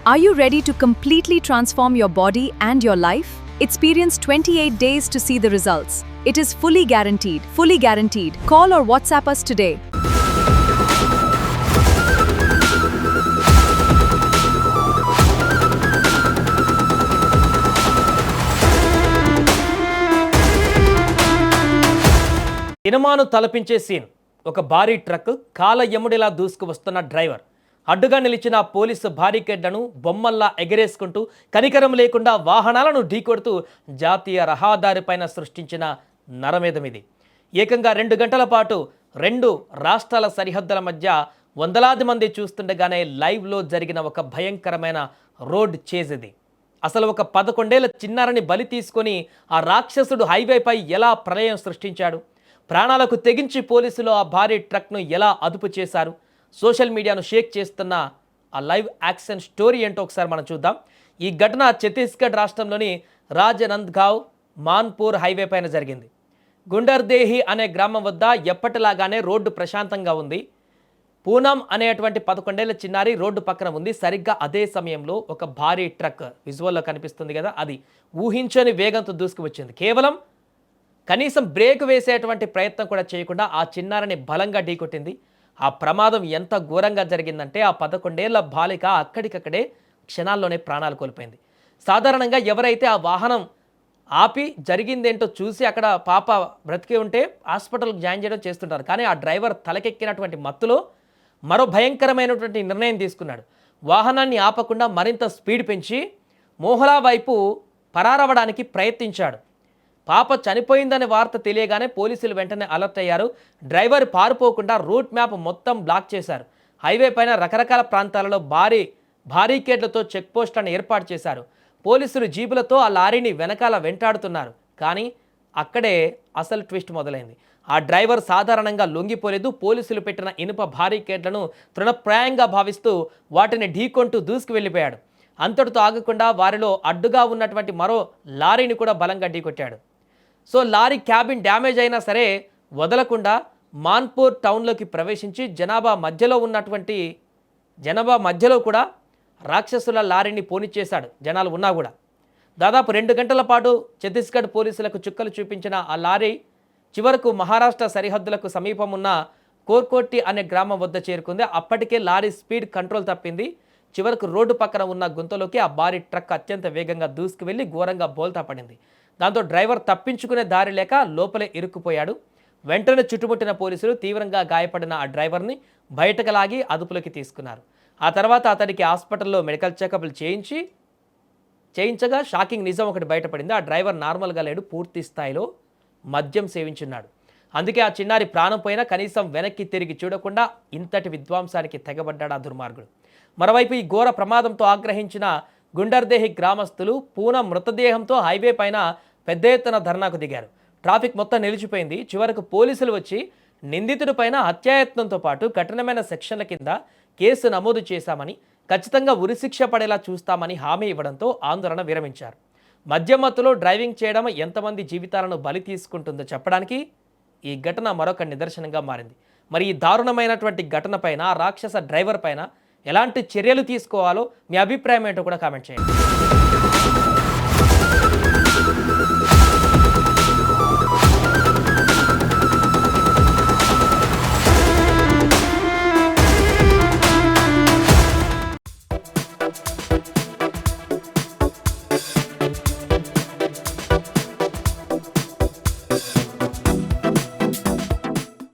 Are you ready to completely transform your body and your life? Experience 28 days to see the results. It is fully guaranteed. Fully guaranteed. Call or WhatsApp us today. సినిమాను తలపించే scene. ఒక భారీ truck కాల ఎముడిలా దూసుకు వస్తున్న driver అడ్డుగా నిలిచిన police బారికేడ్లను బొమ్మల్లా ఎగరేసుకుంటూ కనికరం లేకుండా వాహనాలను ఢీకొడుతూ జాతీయ రహదారిపైన సృష్టించిన నరమేధమిది. ఏకంగా 2 గంటల పాటు 2 రాష్ట్రాల సరిహద్దుల మధ్య వందలాది మంది చూస్తుండగానే లైవ్లో జరిగిన ఒక భయంకరమైన రోడ్ చేజ్ ఇది. అసలు ఒక 11 ఏళ్ల చిన్నారిని బలి తీసుకొని ఆ రాక్షసుడు హైవేపై ఎలా ప్రళయం సృష్టించాడు? ప్రాణాలకు తెగించి పోలీసులు ఆ భారీ ట్రక్ను ఎలా అదుపు చేశారు? సోషల్ మీడియాను షేక్ చేస్తున్న ఆ లైవ్ యాక్షన్ స్టోరీ ఏంటో ఒకసారి మనం చూద్దాం. ఈ ఘటన ఛత్తీస్గఢ్ రాష్ట్రంలోని రాజనంద్గావ్ మాన్పూర్ హైవే పైన జరిగింది. గుండర్దేహి అనే గ్రామం వద్ద ఎప్పటిలాగానే రోడ్డు ప్రశాంతంగా ఉంది. పూనం అనేటువంటి 11 ఏళ్ల చిన్నారి రోడ్డు పక్కన ఉంది. సరిగ్గా అదే సమయంలో ఒక భారీ ట్రక్ విజువల్లో కనిపిస్తుంది కదా, అది ఊహించని వేగంతో దూసుకు వచ్చింది. కేవలం కనీసం బ్రేక్ వేసేటువంటి ప్రయత్నం కూడా చేయకుండా ఆ చిన్నారిని బలంగా ఢీకొట్టింది. ఆ ప్రమాదం ఎంత ఘోరంగా జరిగిందంటే ఆ 11 ఏళ్ల బాలిక అక్కడికక్కడే క్షణాల్లోనే ప్రాణాలు కోల్పోయింది. సాధారణంగా ఎవరైతే ఆ వాహనం ఆపి జరిగిందేంటో చూసి అక్కడ పాప బ్రతికి ఉంటే హాస్పిటల్కి జాయిన్ చేయడం చేస్తుంటారు. కానీ ఆ డ్రైవర్ తలకెక్కినటువంటి మత్తులో మరో భయంకరమైనటువంటి నిర్ణయం తీసుకున్నాడు. వాహనాన్ని ఆపకుండా మరింత స్పీడ్ పెంచి మోహలా వైపు పరారవడానికి ప్రయత్నించాడు. పాప చనిపోయిందనే వార్త తెలియగానే పోలీసులు వెంటనే అలర్ట్ అయ్యారు. డ్రైవర్ పారిపోకుండా రూట్ మ్యాప్ మొత్తం బ్లాక్ చేశారు. హైవే పైన రకరకాల ప్రాంతాలలో బారికేడ్లతో చెక్ పోస్టులను ఏర్పాటు చేశారు. పోలీసులు జీపులతో ఆ లారీని వెనకాల వెంటాడుతున్నారు. కానీ అక్కడే అసలు ట్విస్ట్ మొదలైంది. ఆ డ్రైవర్ సాధారణంగా లొంగిపోలేదు. పోలీసులు పెట్టిన ఇనుప బారికేడ్లను తృణప్రాయంగా భావిస్తూ వాటిని ఢీకొంటూ దూసుకు వెళ్ళిపోయాడు. అంతటితో ఆగకుండా వారిలో అడ్డుగా ఉన్నటువంటి మరో లారీని కూడా బలంగా ఢీకొట్టాడు. సో లారీ క్యాబిన్ డ్యామేజ్ అయినా సరే వదలకుండా మాన్పూర్ టౌన్లోకి ప్రవేశించి జనాభా మధ్యలో కూడా రాక్షసుల లారీని పోనిచ్చేశాడు. జనాలు ఉన్నా కూడా దాదాపు 2 గంటల పాటు ఛత్తీస్గఢ్ పోలీసులకు చుక్కలు చూపించిన ఆ లారీ చివరకు మహారాష్ట్ర సరిహద్దులకు సమీపం ఉన్న కోర్కోట్టి అనే గ్రామం వద్ద చేరుకుంది. అప్పటికే లారీ స్పీడ్ కంట్రోల్ తప్పింది. చివరకు రోడ్డు పక్కన ఉన్న గుంతలోకి ఆ భారీ ట్రక్ అత్యంత వేగంగా దూసుకు వెళ్ళి ఘోరంగా బోల్తా పడింది. దాంతో డ్రైవర్ తప్పించుకునే దారి లేక లోపలే ఇరుక్కుపోయాడు. వెంటనే చుట్టుముట్టిన పోలీసులు తీవ్రంగా గాయపడిన ఆ డ్రైవర్ని బయటకు లాగి అదుపులోకి తీసుకున్నారు. ఆ తర్వాత అతడికి హాస్పిటల్లో మెడికల్ చెకప్లు చేయించగా షాకింగ్ నిజం ఒకటి బయటపడింది. ఆ డ్రైవర్ నార్మల్గా లేడు, పూర్తి స్థాయిలో మద్యం సేవించున్నాడు. అందుకే ఆ చిన్నారి ప్రాణం పోయినా కనీసం వెనక్కి తిరిగి చూడకుండా ఇంతటి విధ్వంసానికి తెగబడ్డాడు ఆ దుర్మార్గుడు. మరోవైపు ఈ ఘోర ప్రమాదంతో ఆగ్రహించిన గుండర్దేహి గ్రామస్తులు పూనం మృతదేహంతో హైవే పైన పెద్ద ఎత్తున ధర్నాకు దిగారు. ట్రాఫిక్ మొత్తం నిలిచిపోయింది. చివరకు పోలీసులు వచ్చి నిందితుడి పైన హత్యాయత్నంతో పాటు కఠినమైన సెక్షన్ల కింద కేసు నమోదు చేశామని, ఖచ్చితంగా ఉరిశిక్ష పడేలా చూస్తామని హామీ ఇవ్వడంతో ఆందోళన విరమించారు. మద్యం మత్తులో డ్రైవింగ్ చేయడం ఎంతమంది జీవితాలను బలి తీసుకుంటుందో చెప్పడానికి ఈ ఘటన మరొక నిదర్శనంగా మారింది. మరి ఈ దారుణమైనటువంటి ఘటన పైన, రాక్షస డ్రైవర్ పైన ఎలాంటి చర్యలు తీసుకోవాలో మీ అభిప్రాయం ఏంటో కూడా కామెంట్ చేయండి.